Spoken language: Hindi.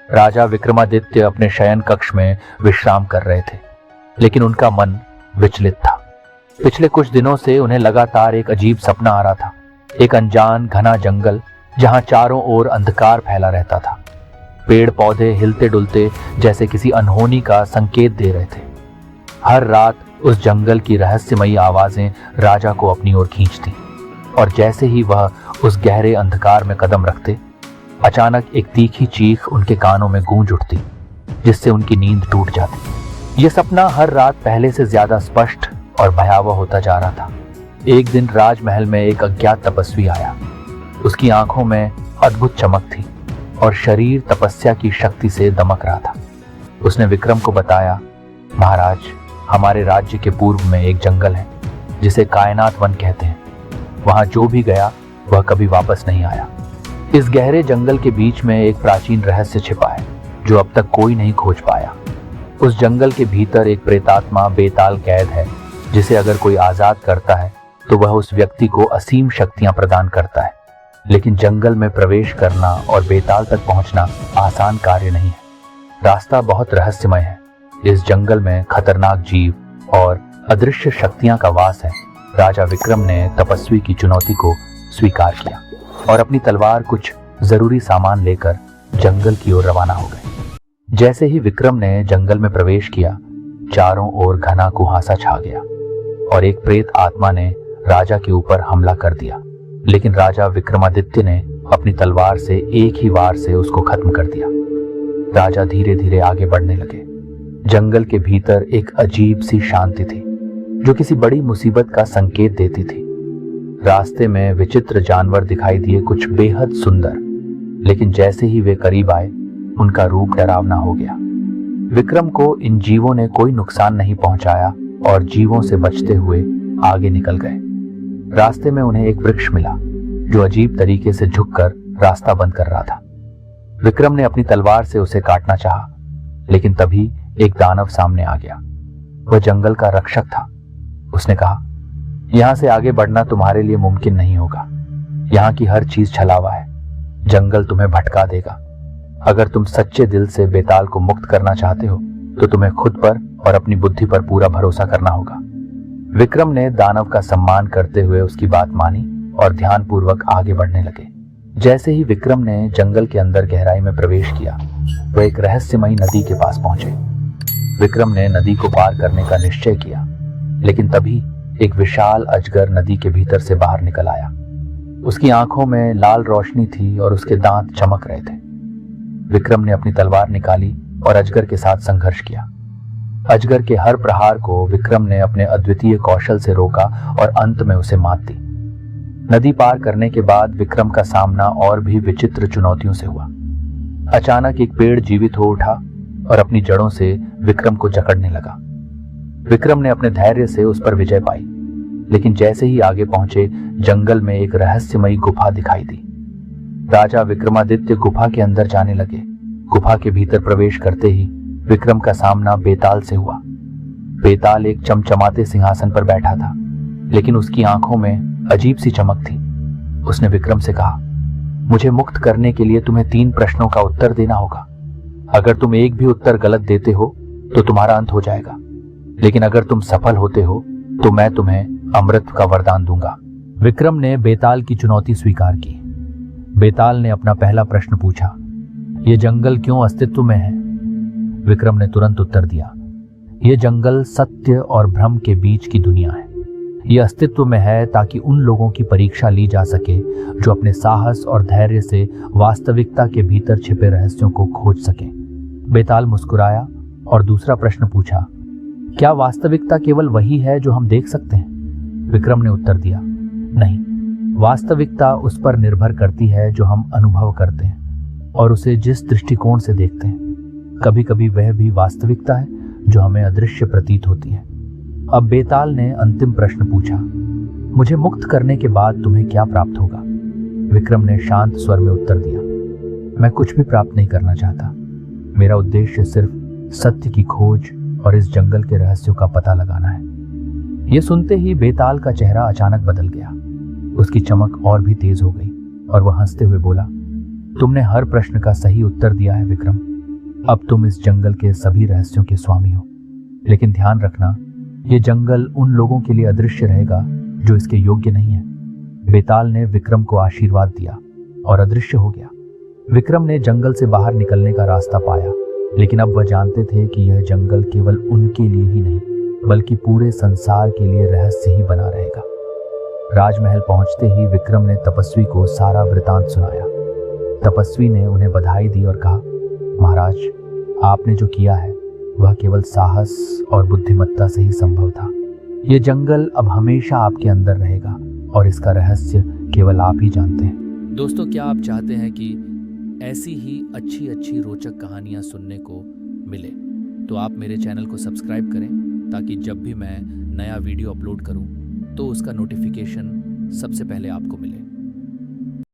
राजा विक्रमादित्य अपने शयन कक्ष में विश्राम कर रहे थे, लेकिन उनका मन विचलित था। पिछले कुछ दिनों से उन्हें लगातार एक अजीब सपना आ रहा था। एक अनजान घना जंगल जहां चारों ओर अंधकार फैला रहता था। पेड़ पौधे हिलते डुलते जैसे किसी अनहोनी का संकेत दे रहे थे। हर रात उस जंगल की रहस्यमयी आवाजें राजा को अपनी ओर खींचती, और जैसे ही वह उस गहरे अंधकार में कदम रखते, अचानक एक तीखी चीख उनके कानों में गूंज उठती, जिससे उनकी नींद टूट जाती। यह सपना हर रात पहले से ज्यादा स्पष्ट और भयावह होता जा रहा था। एक दिन राजमहल में एक अज्ञात तपस्वी आया। उसकी आंखों में अद्भुत चमक थी और शरीर तपस्या की शक्ति से दमक रहा था। उसने विक्रम को बताया, महाराज, हमारे राज्य के पूर्व में एक जंगल है जिसे कायनात वन कहते हैं। वहां जो भी गया वह कभी वापस नहीं आया। इस गहरे जंगल के बीच में एक प्राचीन रहस्य छिपा है जो अब तक कोई नहीं खोज पाया। उस जंगल के भीतर एक प्रेतात्मा बेताल कैद है, जिसे अगर कोई आजाद करता है तो वह उस व्यक्ति को असीम शक्तियां प्रदान करता है। लेकिन जंगल में प्रवेश करना और बेताल तक पहुंचना आसान कार्य नहीं है। रास्ता बहुत रहस्यमय है। इस जंगल में खतरनाक जीव और अदृश्य शक्तियां का वास है। राजा विक्रम ने तपस्वी की चुनौती को स्वीकार किया और अपनी तलवार कुछ जरूरी सामान लेकर जंगल की ओर रवाना हो गए। जैसे ही विक्रम ने जंगल में प्रवेश किया, चारों ओर घना कुहासा छा गया और एक प्रेत आत्मा ने राजा के ऊपर हमला कर दिया। लेकिन राजा विक्रमादित्य ने अपनी तलवार से एक ही वार से उसको खत्म कर दिया। राजा धीरे धीरे आगे बढ़ने लगे। जंगल के भीतर एक अजीब सी शांति थी जो किसी बड़ी मुसीबत का संकेत देती थी। रास्ते में विचित्र जानवर दिखाई दिए, कुछ बेहद सुंदर, लेकिन जैसे ही वे करीब आए उनका रूप डरावना हो गया। विक्रम को इन जीवों ने कोई नुकसान नहीं पहुंचाया और जीवों से बचते हुए आगे निकल गए। रास्ते में उन्हें एक वृक्ष मिला जो अजीब तरीके से झुककर रास्ता बंद कर रहा था। विक्रम ने अपनी तलवार से उसे काटना चाहा, लेकिन तभी एक दानव सामने आ गया। वह जंगल का रक्षक था। उसने कहा, यहां से आगे बढ़ना तुम्हारे लिए मुमकिन नहीं होगा। यहाँ की हर चीज छलावा है। जंगल तुम्हें भटका देगा। अगर तुम सच्चे दिल से बेताल को मुक्त करना चाहते हो तो तुम्हें खुद पर और अपनी बुद्धि पर पूरा भरोसा करना होगा। विक्रम ने दानव का सम्मान करते हुए उसकी बात मानी और ध्यानपूर्वक आगे बढ़ने लगे। जैसे ही विक्रम ने जंगल के अंदर गहराई में प्रवेश किया, वह एक रहस्यमयी नदी के पास पहुंचे। विक्रम ने नदी को पार करने का निश्चय किया, लेकिन तभी एक विशाल अजगर नदी के भीतर से बाहर निकल आया। उसकी आंखों में लाल रोशनी थी और उसके दांत चमक रहे थे। विक्रम ने अपनी तलवार निकाली और अजगर के साथ संघर्ष किया। अजगर के हर प्रहार को विक्रम ने अपने अद्वितीय कौशल से रोका और अंत में उसे मात दी। नदी पार करने के बाद विक्रम का सामना और भी विचित्र चुनौतियों से हुआ। अचानक एक पेड़ जीवित हो उठा और अपनी जड़ों से विक्रम को जकड़ने लगा। विक्रम ने अपने धैर्य से उस पर विजय पाई, लेकिन जैसे ही आगे पहुंचे, जंगल में एक रहस्यमयी गुफा दिखाई दी। राजा विक्रमादित्य गुफा के अंदर जाने लगे। गुफा के भीतर प्रवेश करते ही विक्रम का सामना बेताल से हुआ। बेताल एक चमचमाते सिंहासन पर बैठा था, लेकिन उसकी आंखों में अजीब सी चमक थी। उसने विक्रम से कहा, मुझे मुक्त करने के लिए तुम्हें 3 प्रश्नों का उत्तर देना होगा। अगर तुम एक भी उत्तर गलत देते हो तो तुम्हारा अंत हो जाएगा, लेकिन अगर तुम सफल होते हो तो मैं तुम्हें अमृत का वरदान दूंगा। विक्रम ने बेताल की चुनौती स्वीकार की। बेताल ने अपना पहला प्रश्न पूछा, यह जंगल क्यों अस्तित्व में है? विक्रम ने तुरंत उत्तर दिया, यह जंगल सत्य और भ्रम के बीच की दुनिया है। यह अस्तित्व में है ताकि उन लोगों की परीक्षा ली जा सके जो अपने साहस और धैर्य से वास्तविकता के भीतर छिपे रहस्यों को खोज सकें। बेताल मुस्कुराया और दूसरा प्रश्न पूछा, क्या वास्तविकता केवल वही है जो हम देख सकते हैं? विक्रम ने उत्तर दिया, नहीं, वास्तविकता उस पर निर्भर करती है जो हम अनुभव करते हैं और उसे जिस दृष्टिकोण से देखते हैं। कभी कभी वह भी वास्तविकता है जो हमें अदृश्य प्रतीत होती है। अब बेताल ने अंतिम प्रश्न पूछा, मुझे मुक्त करने के बाद तुम्हें क्या प्राप्त होगा? विक्रम ने शांत स्वर में उत्तर दिया, मैं कुछ भी प्राप्त नहीं करना चाहता। मेरा उद्देश्य सिर्फ सत्य की खोज और इस जंगल के रहस्यों का पता लगाना है। यह सुनते ही बेताल का चेहरा अचानक बदल गया। उसकी चमक और भी तेज हो गई और वह हंसते हुए बोला, तुमने हर प्रश्न का सही उत्तर दिया है विक्रम। अब तुम इस जंगल के सभी रहस्यों के स्वामी हो, लेकिन ध्यान रखना, ये जंगल उन लोगों के लिए अदृश्य रहेगा जो इसके योग्य नहीं है। बेताल ने विक्रम को आशीर्वाद दिया और अदृश्य हो गया। विक्रम ने जंगल से बाहर निकलने का रास्ता पाया, लेकिन अब वह जानते थे कि यह जंगल केवल उनके लिए ही नहीं, बल्कि पूरे संसार के लिए रहस्य ही बना रहेगा। राजमहल पहुंचते ही विक्रम ने तपस्वी को सारा वृतांत सुनाया। तपस्वी ने उन्हें बधाई दी और कहा, महाराज, आपने जो किया है वह केवल साहस और बुद्धिमत्ता से ही संभव था। यह जंगल अब हमेशा आपके अंदर रहेगा और इसका रहस्य केवल आप ही जानते हैं। दोस्तों, क्या आप चाहते हैं कि ऐसी ही अच्छी अच्छी रोचक कहानियां सुनने को मिले? तो आप मेरे चैनल को सब्सक्राइब करें, ताकि जब भी मैं नया वीडियो अपलोड करूं तो उसका नोटिफिकेशन सबसे पहले आपको मिले।